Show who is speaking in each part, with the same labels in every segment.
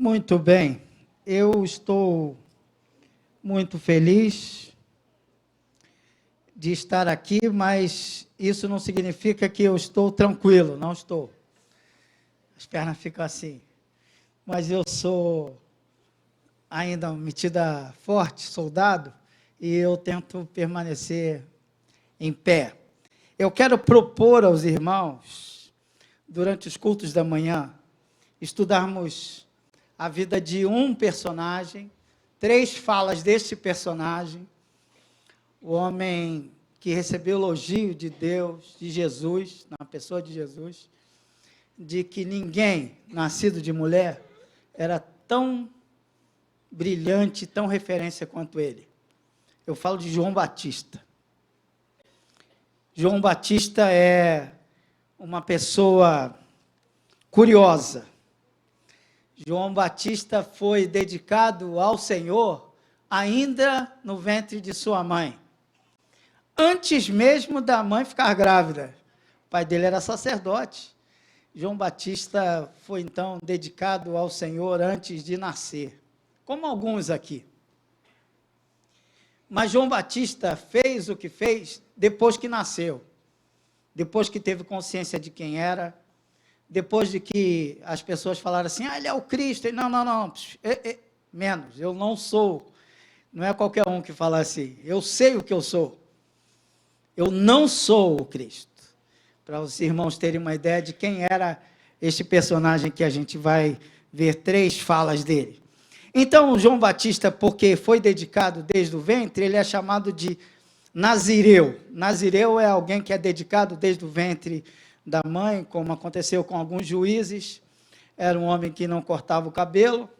Speaker 1: Muito bem, eu estou muito feliz de estar aqui, mas isso não significa que eu estou tranquilo, não estou. As pernas ficam assim, mas eu sou ainda metida forte, soldado, e eu tento permanecer em pé. Eu quero propor aos irmãos, durante os cultos da manhã, estudarmos a vida de um personagem, 3 falas deste personagem, o homem que recebeu elogio de Deus, de Jesus, na pessoa de Jesus, de que ninguém nascido de mulher era tão brilhante, tão referência quanto ele. Eu falo de João Batista. João Batista é uma pessoa curiosa. João Batista foi dedicado ao Senhor ainda no ventre de sua mãe, antes mesmo da mãe ficar grávida. O pai dele era sacerdote. João Batista foi, então, dedicado ao Senhor antes de nascer, como alguns aqui. Mas João Batista fez o que fez depois que nasceu, depois que teve consciência de quem era, depois de que as pessoas falaram assim, ele é o Cristo. Ele, não, menos, eu não sou. Não é qualquer um que fala assim, eu sei o que eu sou. Eu não sou o Cristo. Para os irmãos terem uma ideia de quem era este personagem que a gente vai ver 3 falas dele. Então, João Batista, porque foi dedicado desde o ventre, ele é chamado de Nazireu. Nazireu é alguém que é dedicado desde o ventre da mãe, como aconteceu com alguns juízes. Era um homem que não cortava o cabelo,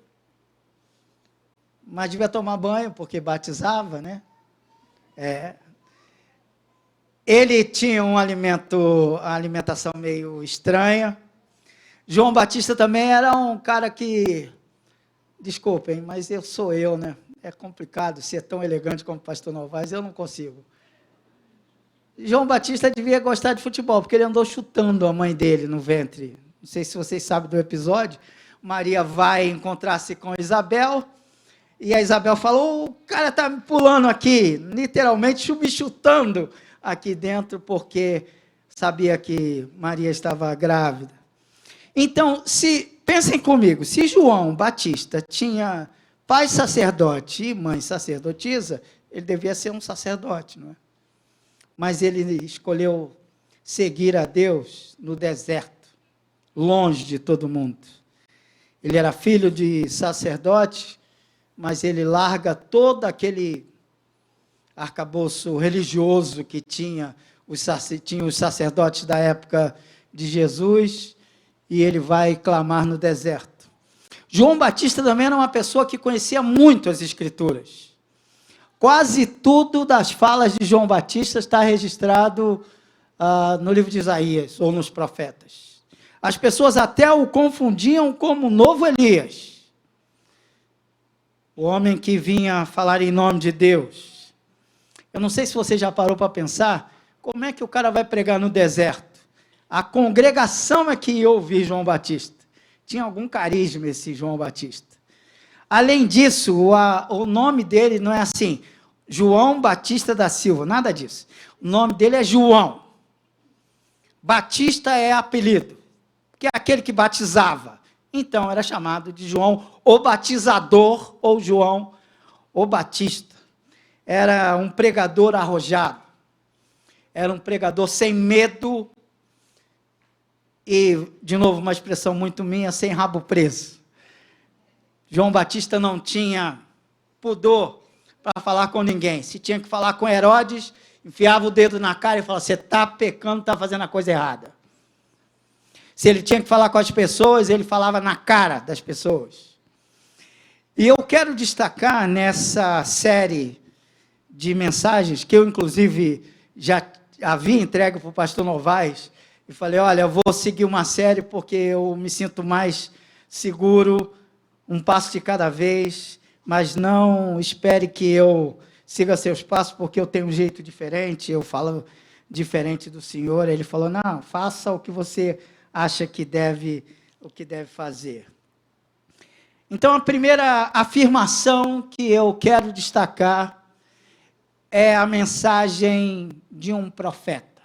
Speaker 1: mas devia tomar banho, porque batizava, né? Ele tinha uma alimentação meio estranha. João Batista também era um cara que, desculpem, mas sou eu, né? É complicado ser tão elegante como o pastor Novaes, eu não consigo. João Batista devia gostar de futebol, porque ele andou chutando a mãe dele no ventre. Não sei se vocês sabem do episódio. Maria vai encontrar-se com Isabel, e a Isabel falou, o cara está me pulando aqui, literalmente me chutando aqui dentro, porque sabia que Maria estava grávida. Então, pensem comigo, se João Batista tinha pai sacerdote e mãe sacerdotisa, ele devia ser um sacerdote, não é? Mas ele escolheu seguir a Deus no deserto, longe de todo mundo. Ele era filho de sacerdote, mas ele larga todo aquele arcabouço religioso que tinha os sacerdotes da época de Jesus, e ele vai clamar no deserto. João Batista também era uma pessoa que conhecia muito as Escrituras. Quase tudo das falas de João Batista está registrado no livro de Isaías, ou nos profetas. As pessoas até o confundiam como o novo Elias, o homem que vinha falar em nome de Deus. Eu não sei se você já parou para pensar, como é que o cara vai pregar no deserto? A congregação é que ia ouvir João Batista. Tinha algum carisma esse João Batista. Além disso, o nome dele não é assim, João Batista da Silva, nada disso. O nome dele é João. Batista é apelido, que é aquele que batizava. Então, era chamado de João o Batizador, ou João o Batista. Era um pregador arrojado, era um pregador sem medo, e, de novo, uma expressão muito minha, sem rabo preso. João Batista não tinha pudor para falar com ninguém. Se tinha que falar com Herodes, enfiava o dedo na cara e falava, você está pecando, está fazendo a coisa errada. Se ele tinha que falar com as pessoas, ele falava na cara das pessoas. E eu quero destacar nessa série de mensagens, que eu, inclusive, já havia entregue para o pastor Novaes, e falei, olha, eu vou seguir uma série porque eu me sinto mais seguro, um passo de cada vez, mas não espere que eu siga seus passos, porque eu tenho um jeito diferente, eu falo diferente do Senhor. Ele falou, não, faça o que você acha que deve fazer. Então, a primeira afirmação que eu quero destacar é a mensagem de um profeta.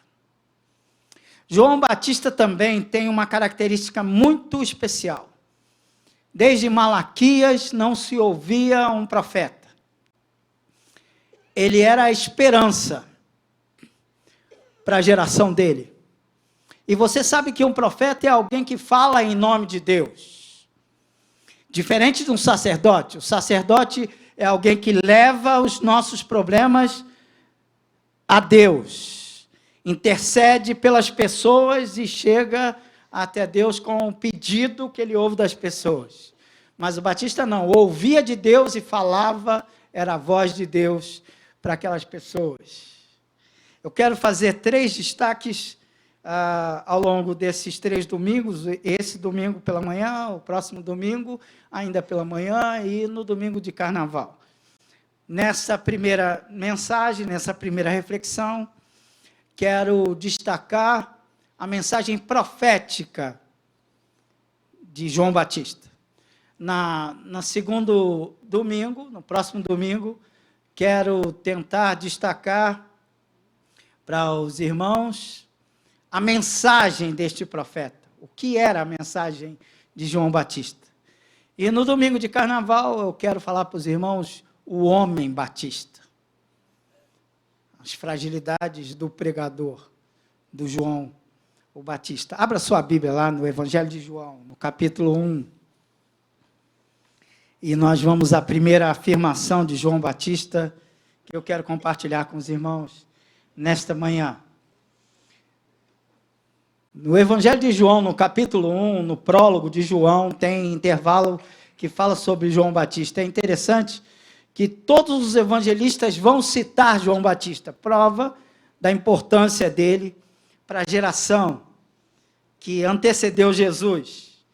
Speaker 1: João Batista também tem uma característica muito especial. Desde Malaquias não se ouvia um profeta. Ele era a esperança para a geração dele. E você sabe que um profeta é alguém que fala em nome de Deus. Diferente de um sacerdote. O sacerdote é alguém que leva os nossos problemas a Deus. Intercede pelas pessoas e chega até Deus com o pedido que ele ouve das pessoas. Mas o Batista não. Ouvia de Deus e falava, era a voz de Deus para aquelas pessoas. Eu quero fazer 3 destaques ao longo desses 3 domingos, esse domingo pela manhã, o próximo domingo ainda pela manhã e no domingo de carnaval. Nessa primeira mensagem, nessa primeira reflexão, quero destacar a mensagem profética de João Batista. No segundo domingo, no próximo domingo, quero tentar destacar para os irmãos a mensagem deste profeta. O que era a mensagem de João Batista? E no domingo de carnaval eu quero falar para os irmãos o homem Batista. As fragilidades do pregador, do João o Batista. Abra sua Bíblia lá no Evangelho de João, no capítulo 1. E nós vamos à primeira afirmação de João Batista, que eu quero compartilhar com os irmãos nesta manhã. No Evangelho de João, no capítulo 1, no prólogo de João, tem intervalo que fala sobre João Batista. É interessante que todos os evangelistas vão citar João Batista, prova da importância dele para a geração que antecedeu Jesus.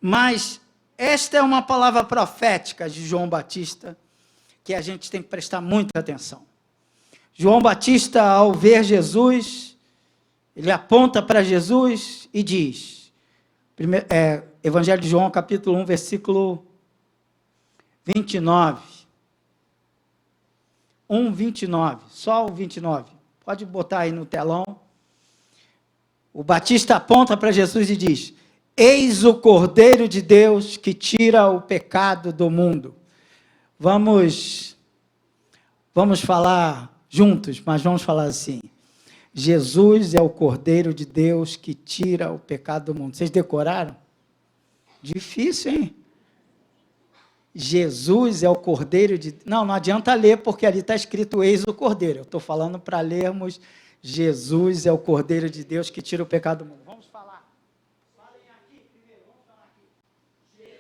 Speaker 1: Mas esta é uma palavra profética de João Batista que a gente tem que prestar muita atenção. João Batista, ao ver Jesus, ele aponta para Jesus e diz, Evangelho de João, capítulo 1, versículo 29. 1:29, só o 29. Pode botar aí no telão. O Batista aponta para Jesus e diz: eis o Cordeiro de Deus que tira o pecado do mundo. Vamos falar juntos, mas vamos falar assim. Jesus é o Cordeiro de Deus que tira o pecado do mundo. Vocês decoraram? Difícil, hein? Jesus é o Cordeiro de... Não adianta ler, porque ali está escrito eis o Cordeiro. Eu estou falando para lermos Jesus é o Cordeiro de Deus que tira o pecado do mundo. Vamos falar. Falem aqui primeiro, vamos falar aqui. Jesus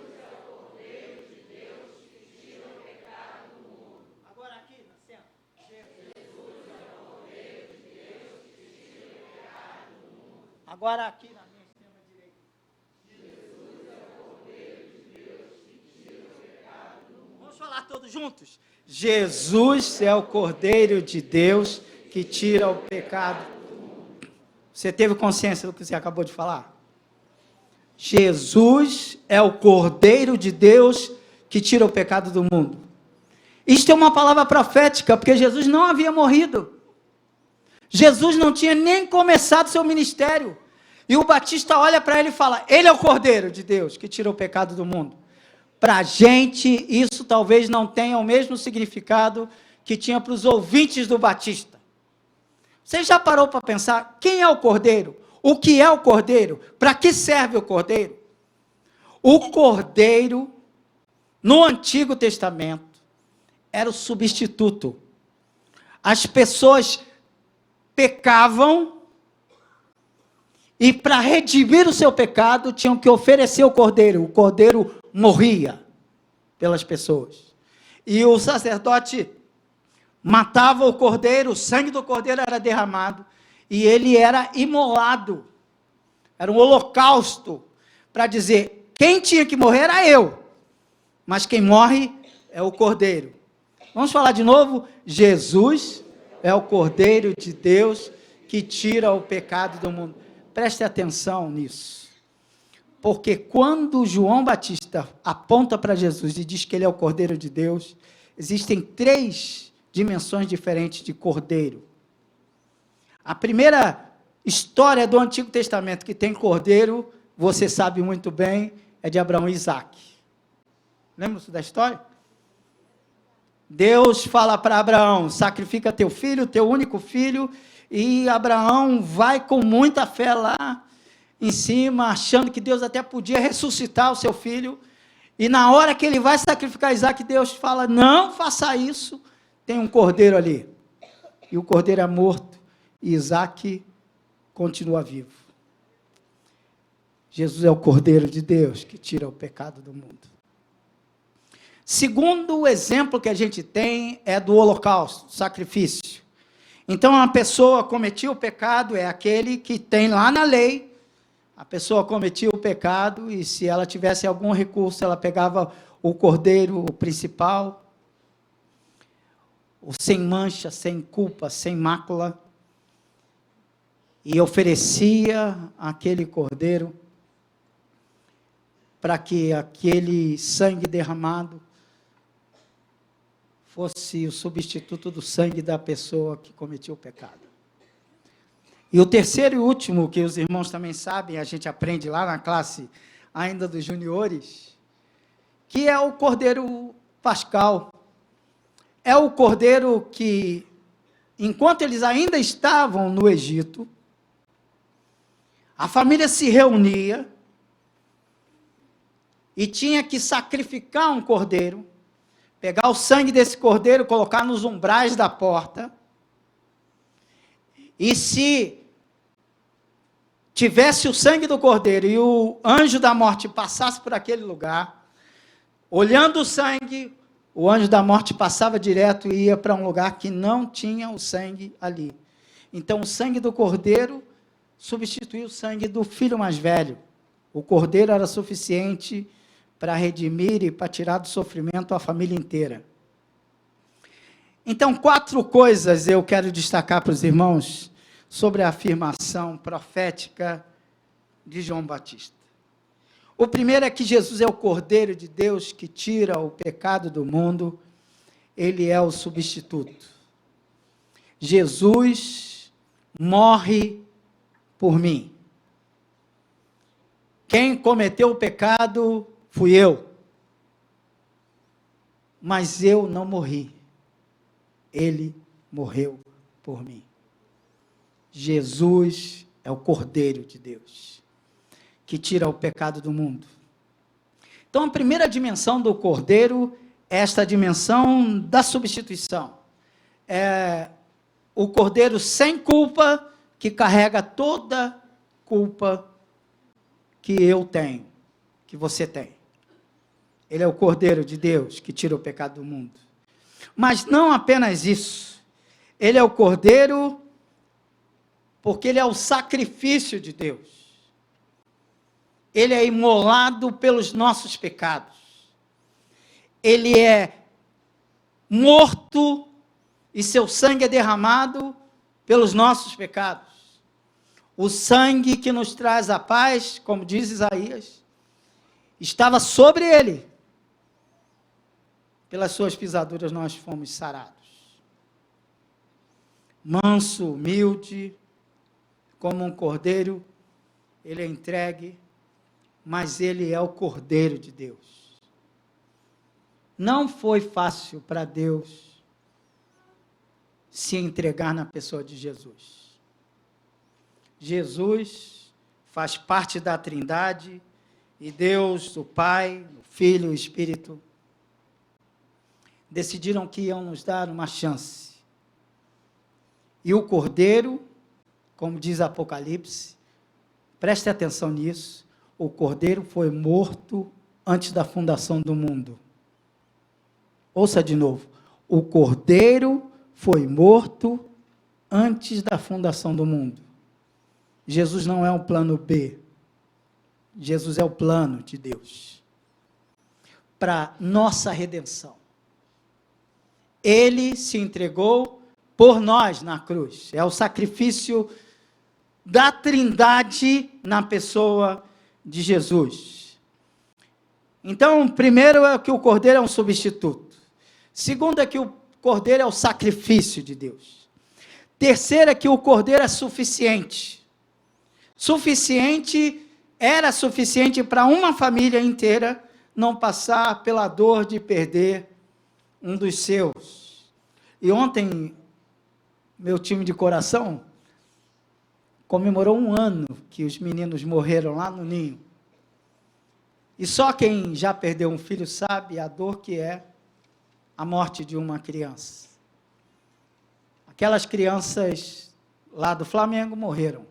Speaker 1: é o Cordeiro de Deus que tira o pecado do mundo. Agora aqui, na cena. Jesus é o Cordeiro de Deus que tira o pecado do mundo. Agora aqui na minha extrema direita. Jesus é o Cordeiro de Deus que tira o pecado do mundo. Vamos falar todos juntos? Jesus é o Cordeiro de Deus que tira o pecado. Você teve consciência do que você acabou de falar? Jesus é o Cordeiro de Deus que tira o pecado do mundo. Isto é uma palavra profética, porque Jesus não havia morrido. Jesus não tinha nem começado seu ministério. E o Batista olha para ele e fala, ele é o Cordeiro de Deus que tira o pecado do mundo. Para a gente, isso talvez não tenha o mesmo significado que tinha para os ouvintes do Batista. Você já parou para pensar quem é o Cordeiro? O que é o Cordeiro? Para que serve o Cordeiro? O Cordeiro, no Antigo Testamento, era o substituto. As pessoas pecavam e para redimir o seu pecado tinham que oferecer o Cordeiro. O Cordeiro morria pelas pessoas. E o sacerdote matava o cordeiro, o sangue do cordeiro era derramado, e ele era imolado. Era um holocausto, para dizer, quem tinha que morrer era eu, mas quem morre é o cordeiro. Vamos falar de novo? Jesus é o Cordeiro de Deus que tira o pecado do mundo. Preste atenção nisso. Porque quando João Batista aponta para Jesus e diz que ele é o Cordeiro de Deus, existem 3 dimensões diferentes de cordeiro. A primeira história do Antigo Testamento que tem cordeiro, você sabe muito bem, é de Abraão e Isaac. Lembra-se da história? Deus fala para Abraão, sacrifica teu filho, teu único filho, e Abraão vai com muita fé lá em cima, achando que Deus até podia ressuscitar o seu filho, e na hora que ele vai sacrificar Isaac, Deus fala, não faça isso, tem um cordeiro ali, e o cordeiro é morto, e Isaac continua vivo. Jesus é o Cordeiro de Deus, que tira o pecado do mundo. Segundo exemplo que a gente tem é do holocausto, sacrifício. Então, uma pessoa cometia o pecado, é aquele que tem lá na lei, a pessoa cometia o pecado, e se ela tivesse algum recurso, ela pegava o cordeiro principal, o sem mancha, sem culpa, sem mácula, e oferecia aquele cordeiro, para que aquele sangue derramado fosse o substituto do sangue da pessoa que cometia o pecado. E o terceiro e último, que os irmãos também sabem, a gente aprende lá na classe ainda dos juniores, que é o cordeiro pascal. É o cordeiro que, enquanto eles ainda estavam no Egito, a família se reunia e tinha que sacrificar um cordeiro, pegar o sangue desse cordeiro, colocar nos umbrais da porta, e se tivesse o sangue do cordeiro e o anjo da morte passasse por aquele lugar, olhando o sangue, o anjo da morte passava direto e ia para um lugar que não tinha o sangue ali. Então, o sangue do cordeiro substituiu o sangue do filho mais velho. O cordeiro era suficiente para redimir e para tirar do sofrimento a família inteira. Então, 4 coisas eu quero destacar para os irmãos sobre a afirmação profética de João Batista. O primeiro é que Jesus é o Cordeiro de Deus que tira o pecado do mundo, ele é o substituto. Jesus morre por mim. Quem cometeu o pecado fui eu, mas eu não morri, ele morreu por mim. Jesus é o Cordeiro de Deus, que tira o pecado do mundo. Então, a primeira dimensão do Cordeiro é esta dimensão da substituição. É o Cordeiro sem culpa, que carrega toda culpa que eu tenho, que você tem. Ele é o Cordeiro de Deus que tira o pecado do mundo. Mas não apenas isso. Ele é o Cordeiro porque ele é o sacrifício de Deus. Ele é imolado pelos nossos pecados. Ele é morto e seu sangue é derramado pelos nossos pecados. O sangue que nos traz a paz, como diz Isaías, estava sobre ele. Pelas suas pisaduras nós fomos sarados. Manso, humilde, como um cordeiro, ele é entregue, mas ele é o Cordeiro de Deus. Não foi fácil para Deus se entregar na pessoa de Jesus. Jesus faz parte da Trindade, e Deus, o Pai, o Filho e o Espírito, decidiram que iam nos dar uma chance. E o Cordeiro, como diz Apocalipse, preste atenção nisso, o Cordeiro foi morto antes da fundação do mundo. Ouça de novo, o Cordeiro foi morto antes da fundação do mundo. Jesus não é um plano B, Jesus é o plano de Deus, para nossa redenção. Ele se entregou por nós na cruz. É o sacrifício da Trindade na pessoa de Jesus. Então, primeiro é que o cordeiro é um substituto. Segundo é que o cordeiro é o sacrifício de Deus. Terceiro é que o cordeiro é suficiente. Era suficiente para uma família inteira não passar pela dor de perder um dos seus. E ontem, meu time de coração comemorou 1 ano que os meninos morreram lá no ninho. E só quem já perdeu um filho sabe a dor que é a morte de uma criança. Aquelas crianças lá do Flamengo morreram,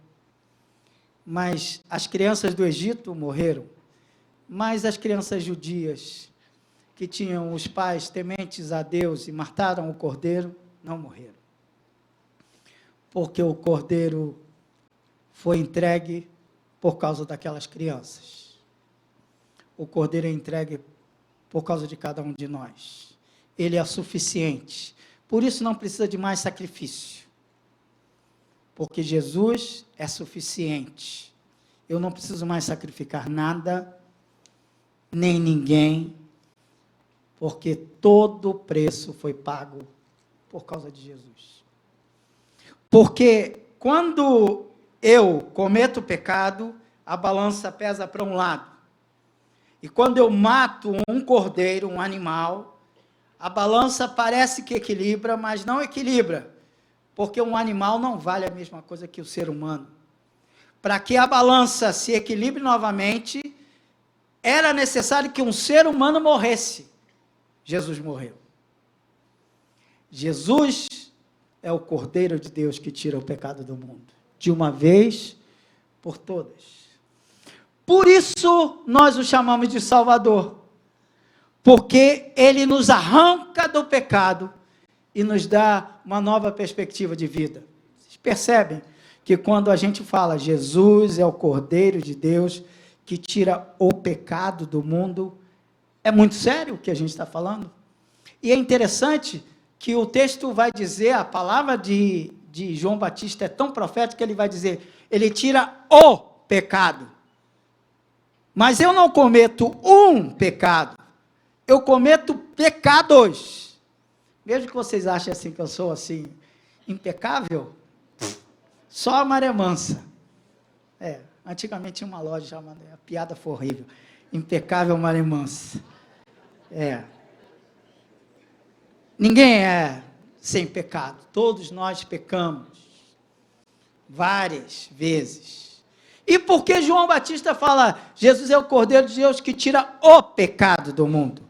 Speaker 1: mas as crianças do Egito morreram, mas as crianças judias que tinham os pais tementes a Deus e mataram o cordeiro, não morreram. Porque o cordeiro foi entregue por causa daquelas crianças. O cordeiro é entregue por causa de cada um de nós. Ele é suficiente. Por isso não precisa de mais sacrifício. Porque Jesus é suficiente. Eu não preciso mais sacrificar nada, nem ninguém, porque todo o preço foi pago por causa de Jesus. Porque quando eu cometo pecado, a balança pesa para um lado. E quando eu mato um cordeiro, um animal, a balança parece que equilibra, mas não equilibra, porque um animal não vale a mesma coisa que o ser humano. Para que a balança se equilibre novamente, era necessário que um ser humano morresse. Jesus morreu. Jesus é o Cordeiro de Deus que tira o pecado do mundo, de uma vez por todas. Por isso, nós o chamamos de Salvador, porque ele nos arranca do pecado e nos dá uma nova perspectiva de vida. Vocês percebem que quando a gente fala Jesus é o Cordeiro de Deus que tira o pecado do mundo, é muito sério o que a gente está falando. E é interessante que o texto vai dizer, a palavra de João Batista é tão profética que ele vai dizer, ele tira o pecado. Mas eu não cometo um pecado, eu cometo pecados. Mesmo que vocês achem assim, que eu sou assim, impecável, só a maré mansa. Antigamente tinha uma loja chamada, a piada foi horrível, Impecável Maré Mansa. Ninguém é sem pecado, todos nós pecamos, várias vezes. E por que João Batista fala, Jesus é o Cordeiro de Deus que tira o pecado do mundo?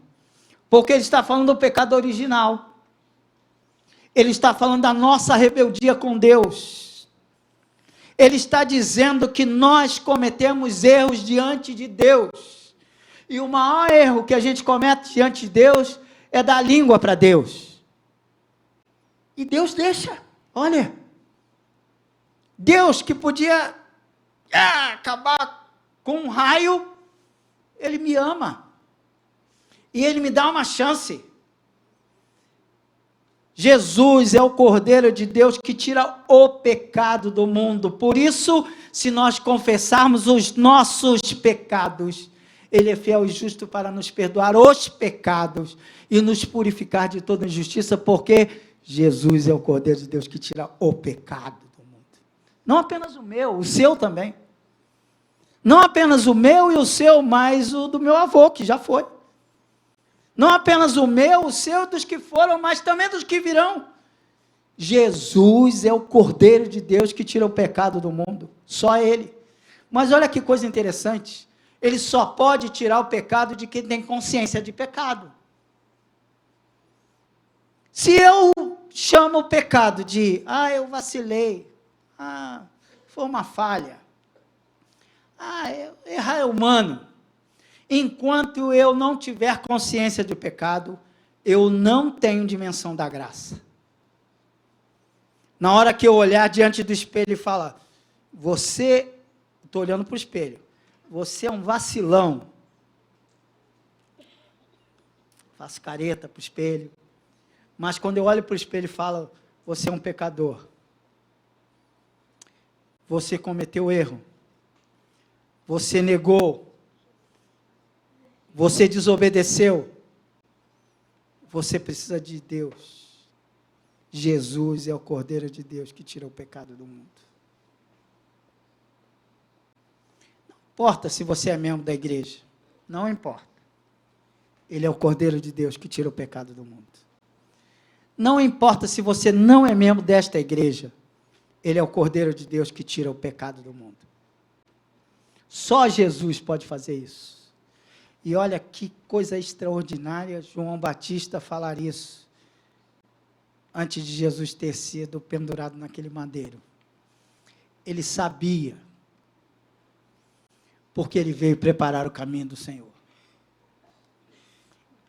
Speaker 1: Porque ele está falando do pecado original. Ele está falando da nossa rebeldia com Deus. Ele está dizendo que nós cometemos erros diante de Deus. E o maior erro que a gente comete diante de Deus é dar língua para Deus. E Deus deixa, olha. Deus que podia acabar com um raio, ele me ama. E ele me dá uma chance. Jesus é o Cordeiro de Deus que tira o pecado do mundo. Por isso, se nós confessarmos os nossos pecados, ele é fiel e justo para nos perdoar os pecados e nos purificar de toda injustiça, porque Jesus é o Cordeiro de Deus que tira o pecado do mundo. Não apenas o meu, o seu também. Não apenas o meu e o seu, mas o do meu avô, que já foi. Não apenas o meu, o seu, dos que foram, mas também dos que virão. Jesus é o Cordeiro de Deus que tira o pecado do mundo. Só Ele. Mas olha que coisa interessante. Ele só pode tirar o pecado de quem tem consciência de pecado. Se eu chamo o pecado de, eu vacilei, foi uma falha, errar é humano. Enquanto eu não tiver consciência de pecado, eu não tenho dimensão da graça. Na hora que eu olhar diante do espelho e falar, estou olhando para o espelho, você é um vacilão. Faço careta para o espelho. Mas quando eu olho para o espelho e falo, você é um pecador. Você cometeu erro. Você negou Você desobedeceu. Você precisa de Deus. Jesus é o Cordeiro de Deus que tira o pecado do mundo. Não importa se você é membro da igreja. Não importa. Ele é o Cordeiro de Deus que tira o pecado do mundo. Não importa se você não é membro desta igreja. Ele é o Cordeiro de Deus que tira o pecado do mundo. Só Jesus pode fazer isso. E olha que coisa extraordinária João Batista falar isso, antes de Jesus ter sido pendurado naquele madeiro. Ele sabia, porque ele veio preparar o caminho do Senhor.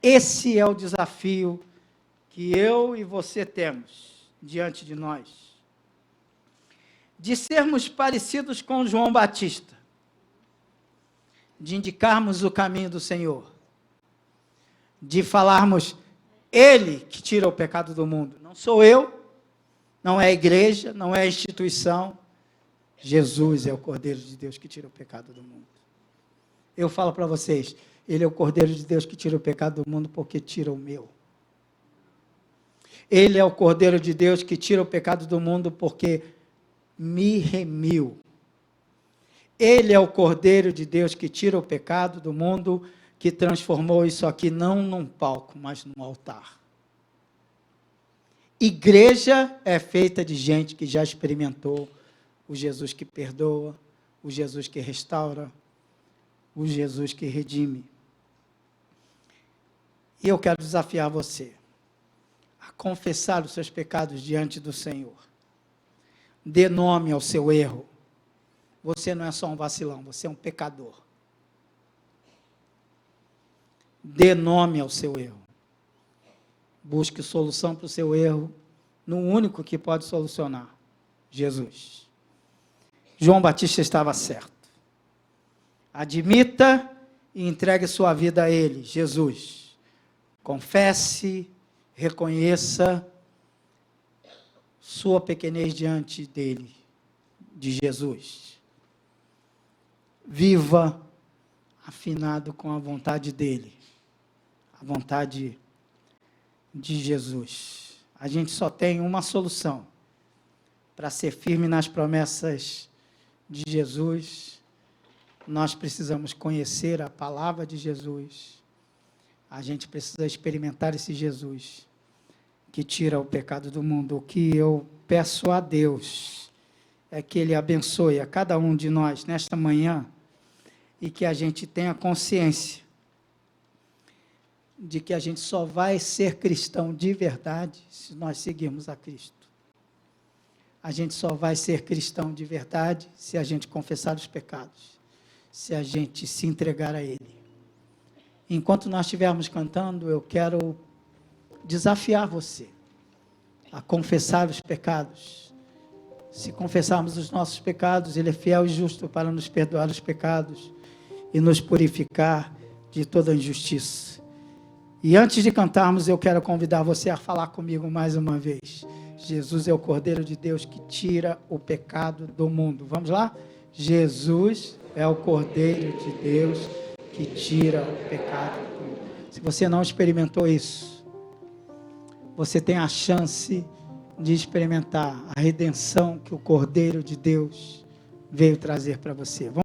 Speaker 1: Esse é o desafio que eu e você temos diante de nós, de sermos parecidos com João Batista, de indicarmos o caminho do Senhor, de falarmos, Ele que tira o pecado do mundo, não sou eu, não é a igreja, não é a instituição, Jesus é o Cordeiro de Deus que tira o pecado do mundo. Eu falo para vocês, Ele é o Cordeiro de Deus que tira o pecado do mundo porque tira o meu. Ele é o Cordeiro de Deus que tira o pecado do mundo porque me remiu. Ele é o Cordeiro de Deus que tira o pecado do mundo, que transformou isso aqui não num palco, mas num altar. Igreja é feita de gente que já experimentou o Jesus que perdoa, o Jesus que restaura, o Jesus que redime. E eu quero desafiar você a confessar os seus pecados diante do Senhor. Dê nome ao seu erro. Você não é só um vacilão, você é um pecador. Dê nome ao seu erro. Busque solução para o seu erro no único que pode solucionar, Jesus. João Batista estava certo. Admita e entregue sua vida a Ele, Jesus. Confesse, reconheça sua pequenez diante dele, de Jesus. Viva afinado com a vontade dele, a vontade de Jesus. A gente só tem uma solução para ser firme nas promessas de Jesus. Nós precisamos conhecer a palavra de Jesus. A gente precisa experimentar esse Jesus que tira o pecado do mundo. O que eu peço a Deus é que Ele abençoe a cada um de nós nesta manhã e que a gente tenha consciência de que a gente só vai ser cristão de verdade se nós seguirmos a Cristo. A gente só vai ser cristão de verdade se a gente confessar os pecados, se a gente se entregar a Ele. Enquanto nós estivermos cantando, eu quero desafiar você a confessar os pecados. Se confessarmos os nossos pecados, Ele é fiel e justo para nos perdoar os pecados e nos purificar de toda injustiça. E antes de cantarmos, eu quero convidar você a falar comigo mais uma vez. Jesus é o Cordeiro de Deus que tira o pecado do mundo. Vamos lá? Jesus é o Cordeiro de Deus que tira o pecado do mundo. Se você não experimentou isso, você tem a chance de experimentar a redenção que o Cordeiro de Deus veio trazer para você.